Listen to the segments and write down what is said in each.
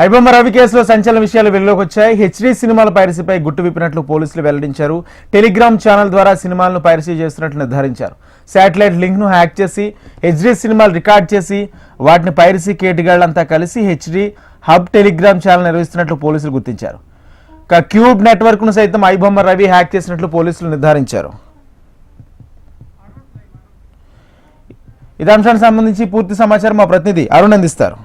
ఐబొమ్మ రవి కేసులో సంచలన విషయాలు వెలుగులోకి వచ్చాయి. హెచ్డీ సినిమాల పైరసీపై గుట్టు విప్పినట్లు పోలీసులు వెల్లడించారు. టెలిగ్రామ్ ఛానల్ ద్వారా సినిమాలను పైరసీ చేస్తున్నట్లు నిర్ధారించారు. శాటిలైట్ లింక్ ను హ్యాక్ చేసి హెచ్డీ సినిమాలు రికార్డ్ చేసి వాటిని పైరసీ కేటుగాళ్లంతా కలిసి హెచ్డీ హబ్ టెలిగ్రామ్ ఛానల్ నిర్వహిస్తున్నట్లు పోలీసులు గుర్తించారు. క్యూబ్ నెట్వర్క్ ను సైతం ఐబొమ్మ రవి హ్యాక్ చేసినట్లు పోలీసులు నిర్ధారించారు. ఇదే అంశానికి సంబంధించి పూర్తి సమాచారం మా ప్రతినిధి అరుణ్ అందిస్తారు.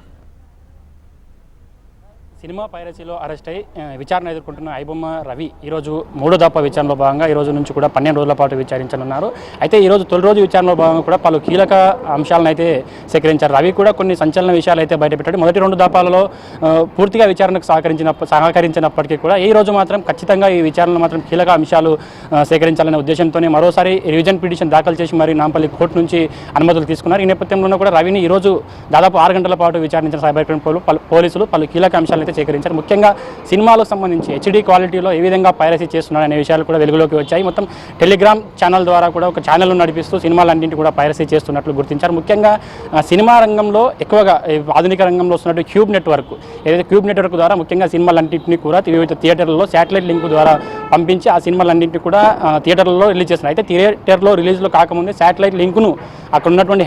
సినిమా పైరసీలో అరెస్ట్ అయి విచారణ ఎదుర్కొంటున్న ఐబొమ్మ రవి ఈరోజు మూడో దఫా విచారణలో భాగంగా ఈ రోజు నుంచి కూడా 12 రోజుల పాటు విచారించనున్నారు. అయితే ఈరోజు తొలి రోజు విచారణలో భాగంగా కూడా పలు కీలక అంశాలను అయితే సేకరించారు. రవి కూడా కొన్ని సంచలన విషయాలు అయితే బయటపెట్టాడు. మొదటి 2 దఫాలలో పూర్తిగా విచారణకు సహకరించినప్పటికీ కూడా ఈ రోజు మాత్రం ఖచ్చితంగా ఈ విచారణలో మాత్రం కీలక అంశాలు సేకరించాలనే ఉద్దేశంతోనే మరోసారి రివిజన్ పిటిషన్ దాఖలు చేసి మరి నాంపల్లి కోర్టు నుంచి అనుమతులు తీసుకున్నారు. ఈ నేపథ్యంలో కూడా రవిని ఈరోజు దాదాపు 6 గంటల పాటు విచారించిన సైబర్ క్రైమ్ పోలీసులు పలు కీలక అంశాలు సేకరించారు. ముఖ్యంగా సినిమాలకు సంబంధించి హెచ్డీ క్వాలిటీలో ఏ విధంగా పైరసీ చేస్తున్నారనే విషయాలు కూడా వెలుగులోకి వచ్చాయి. మొత్తం టెలిగ్రామ్ ఛానల్ ద్వారా కూడా ఒక ఛానల్ను నడిపిస్తూ సినిమాలన్నింటినీ కూడా పైరసీ చేస్తున్నట్లు గుర్తించారు. ముఖ్యంగా సినిమా రంగంలో ఎక్కువగా ఆధునిక రంగంలో వస్తున్నట్టు క్యూబ్ నెట్వర్క్ ఏదైతే క్యూబ్ నెట్వర్క్ ద్వారా ముఖ్యంగా సినిమాలన్నింటినీ కూడా వివిధ థియేటర్లలో శాటిలైట్ లింక్ ద్వారా పంపించి ఆ సినిమాలన్నింటినీ కూడా థియేటర్లలో రిలీజ్ చేస్తున్నారు. అయితే థియేటర్లో రిలీజ్లో కాకముందే శాటిలైట్ లింకును అక్కడ ఉన్నటువంటి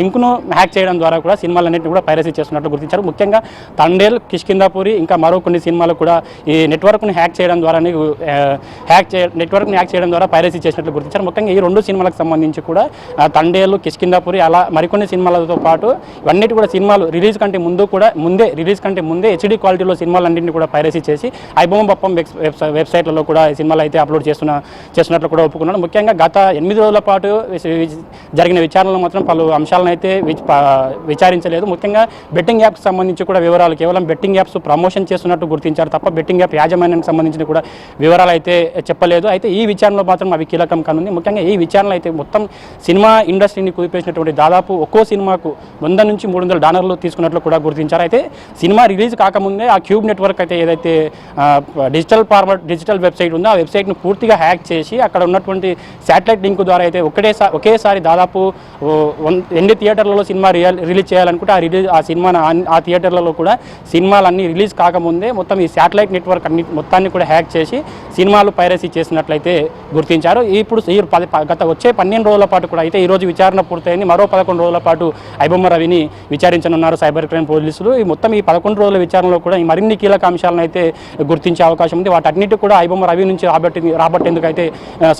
లింకును హ్యాక్ చేయడం ద్వారా కూడా సినిమాలన్నింటినీ కూడా పైరసీ చేస్తున్నట్లు గుర్తించారు. ముఖ్యంగా తండేల్, కిష్కిందాపురి ఇంకా మరో కొన్ని సినిమాలు కూడా ఈ నెట్వర్క్ను హ్యాక్ చేయడం ద్వారా నెట్వర్క్ని హ్యాక్ చేయడం ద్వారా పైరసీ చేసినట్లు గుర్తించారు. ముఖ్యంగా ఈ 2 సినిమాలకు సంబంధించి కూడా తండేలు, కిష్కిందాపురి అలా మరికొన్ని సినిమాలతో పాటు ఇవన్నిటి కూడా సినిమాలు రిలీజ్ కంటే ముందే హెచ్డీ క్వాలిటీలో సినిమాలన్నింటినీ కూడా పైరసీ చేసి ఐబొమ్మ బప్పం వెబ్సైట్లలో కూడా ఈ సినిమాలు అయితే అప్లోడ్ చేస్తున్నట్లు కూడా ఒప్పుకున్నాడు. ముఖ్యంగా గత 8 రోజుల పాటు జరిగిన విచారణలో మాత్రం పలు అంశాలను అయితే విచారించలేదు. ముఖ్యంగా బెట్టింగ్ యాప్కి సంబంధించి కూడా వివరాలు కేవలం బెట్టింగ్ యాప్స్ ప్రమోషన్ చేస్తున్నట్టు గుర్తించారు తప్ప బెట్టింగ్ యాప్ యాజమాన్యానికి సంబంధించిన కూడా వివరాలు అయితే చెప్పలేదు. అయితే ఈ విచారణలో మాత్రం అవి కీలకం కానుంది. ముఖ్యంగా ఈ విచారణలో అయితే మొత్తం సినిమా ఇండస్ట్రీని కుదిపేసినటువంటి దాదాపు ఒక్కో సినిమాకు $100 నుంచి $300 తీసుకున్నట్లు కూడా గుర్తించారు. అయితే సినిమా రిలీజ్ కాకముందే ఆ క్యూబ్ నెట్వర్క్ అయితే ఏదైతే డిజిటల్ వెబ్సైట్ ఉందో ఆ వెబ్సైట్ను పూర్తిగా హ్యాక్ చేసి అక్కడ ఉన్నటువంటి శాటిలైట్ లింక్ ద్వారా అయితే ఒకేసారి దాదాపు 8 థియేటర్లలో సినిమా రిలీజ్ చేయాలనుకుంటే ఆ సినిమాను ఆ థియేటర్లలో కూడా సినిమాలన్నీ రిలీజ్ కాకముందే మొత్తం ఈ శాటిలైట్ నెట్వర్క్ మొత్తాన్ని కూడా హ్యాక్ చేసి సినిమాలు పైరసీ చేసినట్లయితే గుర్తించారు. ఇప్పుడు గత వచ్చే 12 రోజుల పాటు కూడా అయితే ఈరోజు విచారణ పూర్తయింది. మరో 11 రోజుల పాటు ఐబొమ్మ రవిని విచారించనున్నారు సైబర్ క్రైమ్ పోలీసులు. మొత్తం ఈ 11 రోజుల విచారణలో కూడా ఈ మరిన్ని కీలక అంశాలను అయితే గుర్తించే అవకాశం ఉంది. వాటన్నిటి కూడా ఐబొమ్మ రవి నుంచి రాబట్టేందుకు అయితే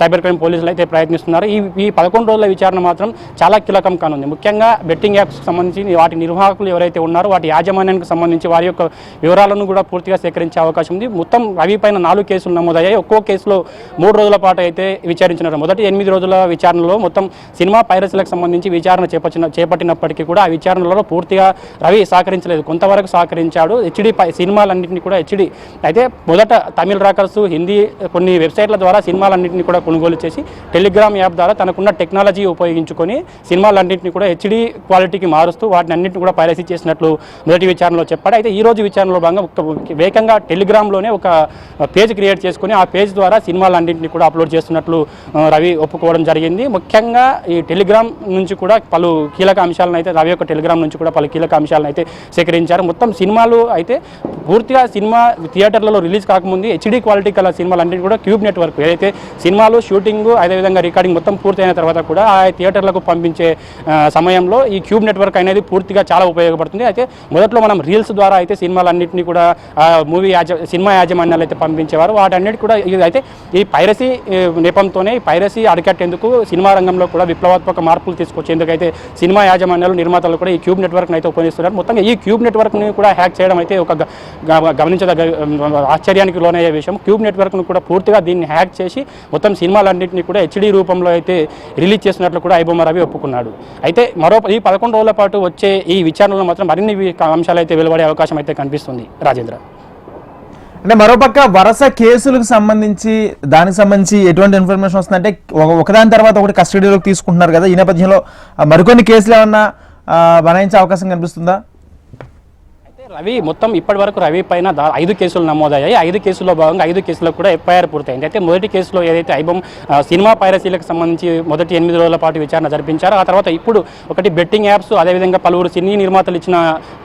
సైబర్ క్రైమ్ పోలీసులు అయితే ప్రయత్నిస్తున్నారు. ఈ 11 రోజుల విచారణ మాత్రం చాలా కీలకం కానుంది. ముఖ్యంగా బెట్టింగ్ యాప్స్ సంబంధించి వాటి నిర్వాహకులు ఎవరైతే ఉన్నారో వాటి యాజమాన్యానికి సంబంధించి వారి యొక్క వివరాలను కూడా పూర్తిగా సేకరించే అవకాశం ఉంది. మొత్తం రవి పైన 4 కేసులు నమోదయ్యాయి. ఒక్కో కేసులో 3 రోజుల పాటు అయితే విచారించినారు. మొదటి 8 రోజుల విచారణలో మొత్తం సినిమా పైరసీలకు సంబంధించి విచారణ చేపట్టినప్పటికీ కూడా ఆ విచారణలో పూర్తిగా రవి సహకరించలేదు. కొంతవరకు సహకరించాడు. హెచ్డీ సినిమాలన్నింటినీ కూడా హెచ్డీ అయితే మొదట తమిళ రాకర్స్, హిందీ కొన్ని వెబ్సైట్ల ద్వారా సినిమాలన్నింటినీ కూడా కొనుగోలు చేసి టెలిగ్రామ్ యాప్ ద్వారా తనకున్న టెక్నాలజీ ఉపయోగించుకొని సినిమాలన్నింటినీ కూడా హెచ్డీ క్వాలిటీకి మారుస్తూ వాటిని అన్నింటినీ కూడా పైరసీ చేసినట్లు మొదటి విచారణలో చెప్పాడు. అయితే ఈ రోజు విచారణలో భాగంగా వేగంగా టెలిగ్రామ్లోనే ఒక పేజ్ క్రియేట్ చేసుకుని ఆ పేజ్ ద్వారా సినిమాలన్నింటినీ కూడా అప్లోడ్ చేస్తున్నట్లు రవి ఒప్పుకోవడం జరిగింది. ముఖ్యంగా ఈ టెలిగ్రామ్ నుంచి కూడా పలు కీలక అంశాలను అయితే రవి యొక్క టెలిగ్రామ్ నుంచి కూడా పలు కీలక అంశాలను అయితే సేకరించారు. మొత్తం సినిమాలు అయితే పూర్తిగా సినిమా థియేటర్లలో రిలీజ్ కాకముందు హెచ్డీ క్వాలిటీ కల సినిమాలన్నింటినీ కూడా క్యూబ్ నెట్వర్క్ ఏదైతే సినిమాలు షూటింగ్ అదేవిధంగా రికార్డింగ్ మొత్తం పూర్తయిన తర్వాత కూడా ఆ థియేటర్లకు పంపించే సమయంలో ఈ క్యూబ్ నెట్వర్క్ అనేది పూర్తిగా చాలా ఉపయోగపడుతుంది. అయితే మొదట్లో మనం రీల్స్ ద్వారా అయితే సినిమాలన్నింటినీ కూడా సినిమా యాజమాన్యాలు అయితే పంపించేవారు. వాటన్నిటి కూడా అయితే ఈ పైరసీ నేపంతోనే ఈ పైరసీ అరికట్టేందుకు సినిమా రంగంలో కూడా విప్లవాత్మక మార్పులు తీసుకొచ్చేందుకు అయితే సినిమా యాజమాన్యాలు, నిర్మాతలు కూడా ఈ క్యూబ్ నెట్వర్క్ని అయితే ఉపయోగిస్తున్నారు. మొత్తంగా ఈ క్యూబ్ నెట్వర్క్ని కూడా హ్యాక్ చేయడం అయితే ఒక గమనించదగ్గ ఆశ్చర్యానికి లోనయ్యే విషయం. క్యూబ్ నెట్వర్క్ను కూడా పూర్తిగా దీన్ని హ్యాక్ చేసి మొత్తం సినిమాలన్నింటినీ కూడా హెచ్డీ రూపంలో అయితే రిలీజ్ చేసినట్లు కూడా ఐబొమ్మ రవి ఒప్పుకున్నాడు. అయితే ఈ 11 రోజుల పాటు వచ్చే ఈ విచారణలో మాత్రం మరిన్ని అంశాలు అయితే వెలువడే అవకాశం అయితే కనిపిస్తుంది. రాజేంద్ర, అంటే మరోపక్క వరుస కేసులకు సంబంధించి ఎటువంటి ఇన్ఫర్మేషన్ వస్తుందంటే ఒకదాని తర్వాత ఒకటి కస్టడీలోకి తీసుకుంటున్నారు కదా, ఈ నేపథ్యంలో మరికొన్ని కేసులు ఏమన్నా బనాయించే అవకాశం కనిపిస్తుందా? అయితే రవి మొత్తం ఇప్పటి వరకు రవి పైన 5 కేసులు నమోదయ్యాయి. 5 కేసుల్లో భాగంగా 5 కేసుల్లో కూడా ఎఫ్ఐఆర్ పూర్తయింది. అయితే మొదటి కేసులో ఏదైతే ఐబొమ్ సినిమా పైరసీలకు సంబంధించి మొదటి 8 రోజుల పాటు విచారణ జరిపించారో, ఆ తర్వాత ఇప్పుడు ఒకటి బెట్టింగ్ యాప్స్, అదేవిధంగా పలువురు సినీ నిర్మాతలు ఇచ్చిన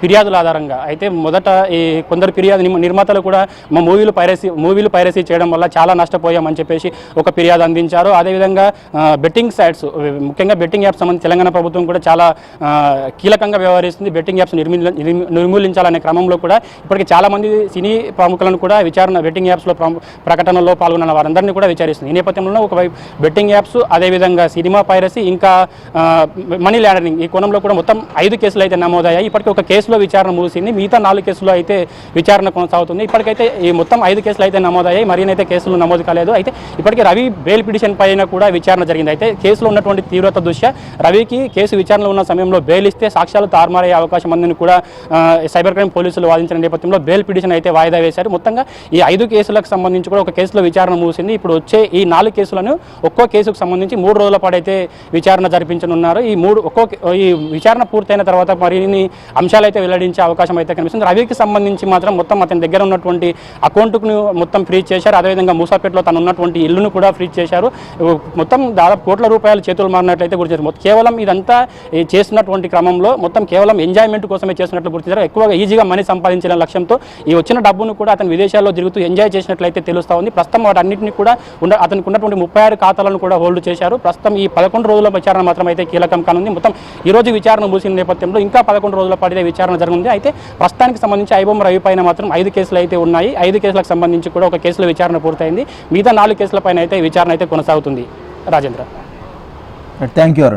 ఫిర్యాదుల ఆధారంగా అయితే మొదట ఈ కొందరు నిర్మాతలు కూడా మా మూవీలు పైరసీ చేయడం వల్ల చాలా నష్టపోయామని చెప్పేసి ఒక ఫిర్యాదు అందించారు. అదేవిధంగా బెట్టింగ్ సైట్స్, ముఖ్యంగా బెట్టింగ్ యాప్స్ సంబంధించి తెలంగాణ ప్రభుత్వం కూడా చాలా కీలకంగా వ్యవహరిస్తుంది. బెట్టింగ్ యాప్స్ నిర్మూలించాలనే క్రమంలో కూడా ఇప్పటికీ చాలా మంది సినీ ప్రముఖులను కూడా బెట్టింగ్ యాప్స్లో ప్రకటనలో పాల్గొన్న వారందరినీ కూడా విచారిస్తుంది. ఈ నేపథ్యంలో ఒకవైపు బెట్టింగ్ యాప్స్, అదేవిధంగా సినిమా పైరసీ, ఇంకా మనీ లాండరింగ్, ఈ కోణంలో కూడా మొత్తం 5 కేసులు అయితే నమోదయ్యాయి. ఇప్పటికీ ఒక కేసులో విచారణ ముగిసింది, మిగతా 4 కేసుల్లో అయితే విచారణ కొనసాగుతుంది. ఇప్పటికైతే ఈ మొత్తం 5 కేసులు అయితే నమోదయ్యాయి, మరినైతే కేసులు నమోదు కాలేదు. అయితే ఇప్పటికీ రవి బెయిల్ పిటిషన్ పైన కూడా విచారణ జరిగింది. అయితే కేసులో ఉన్నటువంటి తీవ్రత దృష్ట్యా రవికి కేసు విచారణలో ఉన్న సమయంలో బెయిల్ ఇస్తే సాక్ష్యాలు తారుమారయ్యే అవకాశం ఉందని కూడా సైబర్ క్రైమ్ పోలీసులు వాదించిన నేపథ్యంలో బెయిల్ పిటిషన్ అయితే వాయిదా వేశారు. మొత్తంగా ఈ 5 కేసులకు సంబంధించి కూడా ఒక కేసులో విచారణ ముగిసింది. ఇప్పుడు వచ్చే ఈ 4 కేసులను ఒక్కో కేసుకు సంబంధించి 3 రోజుల పాటు అయితే విచారణ జరిపించనున్నారు. ఈ విచారణ పూర్తయిన తర్వాత మరిన్ని అంశాలు అయితే వెల్లడించే అవకాశం అయితే కనిపిస్తుంది. రవికి సంబంధించి మాత్రం మొత్తం అతని దగ్గర ఉన్నటువంటి అకౌంట్ను మొత్తం ఫ్రీజ్ చేశారు. అదేవిధంగా మూసాపేటలో తను ఉన్నటువంటి ఇల్లును కూడా ఫ్రీజ్ చేశారు. మొత్తం దాదాపు కోట్ల రూపాయలు చేతులు మారినట్లయితే గుర్తించారు. కేవలం ఇదంతా చేస్తున్నటువంటి క్రమంలో మొత్తం కేవలం ఎంజాయ్మెంట్ కోసమే చేస్తున్నట్లు గుర్తించారు. ఎక్కువగా ఈజీగా మనీ సంపాదించిన లక్ష్యంతో ఈ వచ్చిన డబ్బును కూడా అతను విదేశాల్లో తిరుగుతూ ఎంజాయ్ చేసినట్లయితే తెలుస్తూ ఉంది. ప్రస్తుతం వాటన్నింటినీ కూడా అతనికి ఉన్నటువంటి 36 ఖాతాలను కూడా హోల్డ్ చేశారు. ప్రస్తుతం ఈ 11 రోజుల విచారణ మాత్రం అయితే కీలకం కానుంది. మొత్తం ఈ రోజు విచారణ ముగిసిన నేపథ్యంలో ఇంకా 11 రోజుల పాటు విచారణ జరుగుతుంది. అయితే ప్రస్తుతానికి సంబంధించి ఐబొమ్మ రవి పైన మాత్రం 5 కేసులు అయితే ఉన్నాయి. 5 కేసులకు సంబంధించి కూడా ఒక కేసులో విచారణ పూర్తయింది. మిగతా 4 కేసుల పైన అయితే విచారణ అయితే కొనసాగుతుంది. Rajendra, thank you.